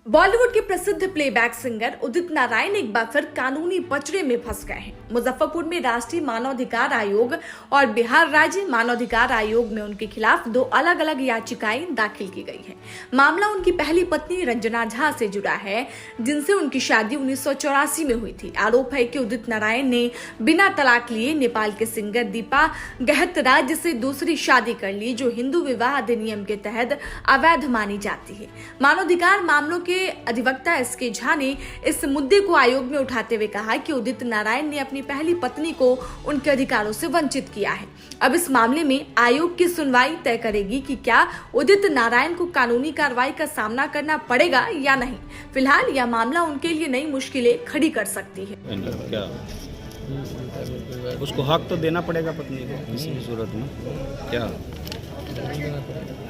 बॉलीवुड के प्रसिद्ध playback singer Udit Narayan एक बार फिर कानूनी पचड़े में फंस गए हैं। मुजफ्फरपुर में राष्ट्रीय मानवाधिकार आयोग और बिहार राज्य मानवाधिकार आयोग में उनके खिलाफ दो अलग अलग याचिकाएं दाखिल की गई हैं। मामला उनकी पहली पत्नी रंजना झा से जुड़ा है, जिनसे उनकी शादी 1984 में हुई थी। आरोप है कि उदित नारायण ने बिना तलाक लिए नेपाल के सिंगर दीपा गहतराज से दूसरी शादी कर ली, जो हिंदू विवाह अधिनियम के तहत अवैध मानी जाती है। मानवाधिकार मामलों के अधिवक्ता एसके झा ने इस मुद्दे को आयोग में उठाते हुए कहा कि उदित नारायण ने अपनी पहली पत्नी को उनके अधिकारों से वंचित किया है। अब इस मामले में आयोग की सुनवाई तय करेगी कि क्या उदित नारायण को कानूनी कार्रवाई का सामना करना पड़ेगा या नहीं। फिलहाल यह मामला उनके लिए नई मुश्किलें खड़ी कर सकती है। क्या उसको हक तो देना पड़ेगा पत्नी को किसी भी सूरत में, क्या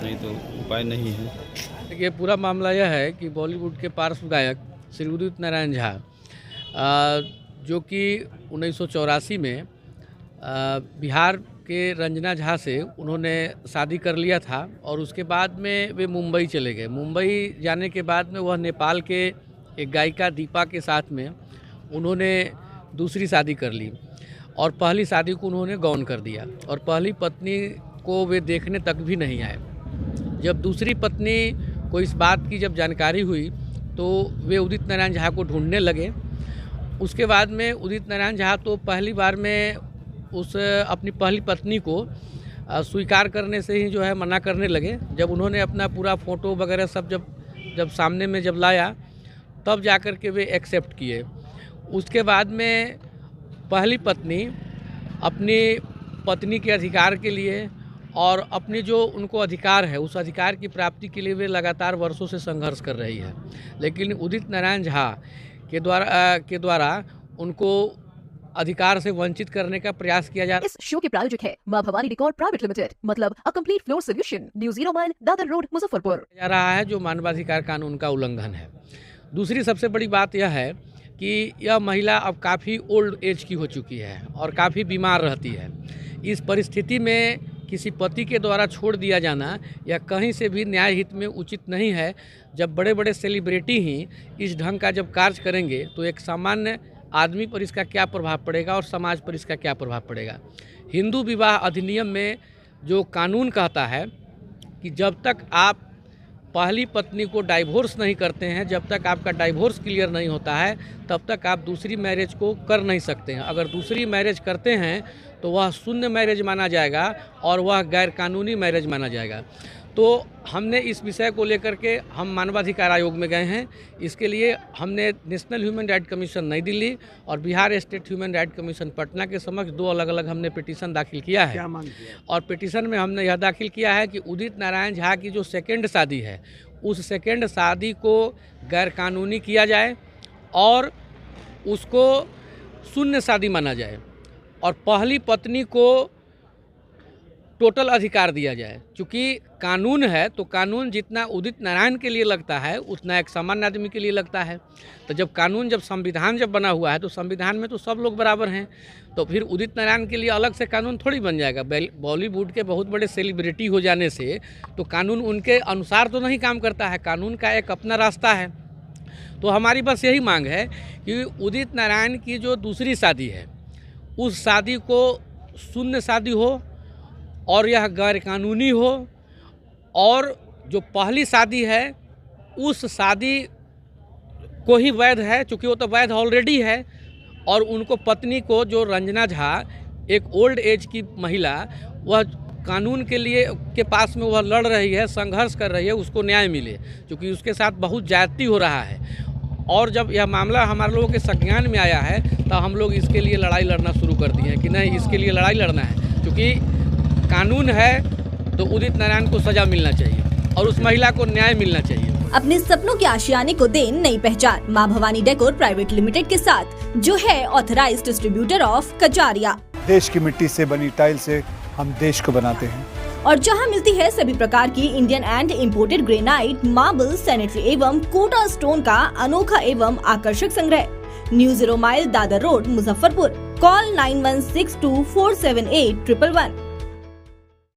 नहीं तो उपाय नहीं है। ये पूरा मामला यह है कि बॉलीवुड के पार्श्व गायक श्री उदित नारायण झा, जो कि 1984 में बिहार के रंजना झा से उन्होंने शादी कर लिया था और उसके बाद में वे मुंबई चले गए। मुंबई जाने के बाद में वह नेपाल के एक गायिका दीपा के साथ में उन्होंने दूसरी शादी कर ली और पहली शादी को उन्होंने गौन कर दिया और पहली पत्नी को वे देखने तक भी नहीं आए। जब दूसरी पत्नी को इस बात की जब जानकारी हुई तो वे उदित नारायण झा को ढूंढने लगे। उसके बाद में उदित नारायण झा तो पहली बार में उस अपनी पहली पत्नी को स्वीकार करने से ही जो है मना करने लगे। जब उन्होंने अपना पूरा फ़ोटो वगैरह सब जब सामने में जब लाया तब जाकर के वे एक्सेप्ट किए। उसके बाद में पहली पत्नी अपनी पत्नी के अधिकार के लिए और अपनी जो उनको अधिकार है उस अधिकार की प्राप्ति के लिए वे लगातार वर्षों से संघर्ष कर रही है, लेकिन उदित नारायण झा के द्वारा उनको अधिकार से वंचित करने का प्रयास किया जा रहा है। इस शो के प्रायोजक है मां भवानी डेकोर प्राइवेट लिमिटेड, मतलब a complete floor solution, new 0 mile Dadar road Muzaffarpur. जा रहा है जो मानवाधिकार कानून का उल्लंघन है। दूसरी सबसे बड़ी बात यह है कि यह महिला अब काफ़ी ओल्ड एज की हो चुकी है और काफ़ी बीमार रहती है। इस परिस्थिति में किसी पति के द्वारा छोड़ दिया जाना या कहीं से भी न्याय हित में उचित नहीं है। जब बड़े बड़े सेलिब्रिटी ही इस ढंग का जब कार्य करेंगे तो एक सामान्य आदमी पर इसका क्या प्रभाव पड़ेगा और समाज पर इसका क्या प्रभाव पड़ेगा। हिंदू विवाह अधिनियम में जो कानून कहता है कि जब तक आप पहली पत्नी को डाइवोर्स नहीं करते हैं, जब तक आपका डाइवोर्स क्लियर नहीं होता है, तब तक आप दूसरी मैरिज को कर नहीं सकते हैं। अगर दूसरी मैरिज करते हैं तो वह शून्य मैरिज माना जाएगा और वह गैर कानूनी मैरिज माना जाएगा। तो हमने इस विषय को लेकर के हम मानवाधिकार आयोग में गए हैं। इसके लिए हमने नेशनल ह्यूमन राइट कमीशन नई दिल्ली और Bihar state human right commission Patna के समक्ष दो अलग अलग हमने पिटीशन दाखिल किया है। और पिटीशन में हमने यह दाखिल किया है कि उदित नारायण झा की जो सेकेंड शादी है उस सेकेंड शादी को गैर कानूनी किया जाए और उसको शून्य शादी माना जाए और पहली पत्नी को टोटल अधिकार दिया जाए। चूँकि कानून है तो कानून जितना उदित नारायण के लिए लगता है उतना एक सामान्य आदमी के लिए लगता है। तो जब कानून जब संविधान जब बना हुआ है तो संविधान में तो सब लोग बराबर हैं, तो फिर उदित नारायण के लिए अलग से कानून थोड़ी बन जाएगा। बॉलीवुड के बहुत बड़े सेलिब्रिटी हो जाने से तो कानून उनके अनुसार तो नहीं काम करता है, कानून का एक अपना रास्ता है। तो हमारी बस यही मांग है कि उदित नारायण की जो दूसरी शादी है उस शादी को शून्य शादी हो और यह गैर कानूनी हो और जो पहली शादी है उस शादी को ही वैध है, चूँकि वो तो वैध ऑलरेडी है। और उनको पत्नी को जो रंजना झा एक ओल्ड एज की महिला, वह कानून के लिए के पास में वह लड़ रही है, संघर्ष कर रही है, उसको न्याय मिले, क्योंकि उसके साथ बहुत ज्यादती हो रहा है। और जब यह मामला हमारे लोगों के संज्ञान में आया है तो हम लोग इसके लिए लड़ाई लड़ना शुरू कर दिए हैं कि नहीं, इसके लिए लड़ाई लड़ना है, क्योंकि कानून है तो उदित नारायण को सजा मिलना चाहिए और उस महिला को न्याय मिलना चाहिए। अपने सपनों के आशियाने को दे नई पहचान मां भवानी डेकोर प्राइवेट लिमिटेड के साथ, जो है ऑथराइज्ड डिस्ट्रीब्यूटर ऑफ कजारिया। देश की मिट्टी से बनी टाइल से हम देश को बनाते हैं और जहां मिलती है सभी प्रकार की Indian and imported granite, marble, sanitary एवं कोटा स्टोन का अनोखा एवं आकर्षक संग्रह। New 0 mile Dadar road Muzaffarpur. Call 9162478111।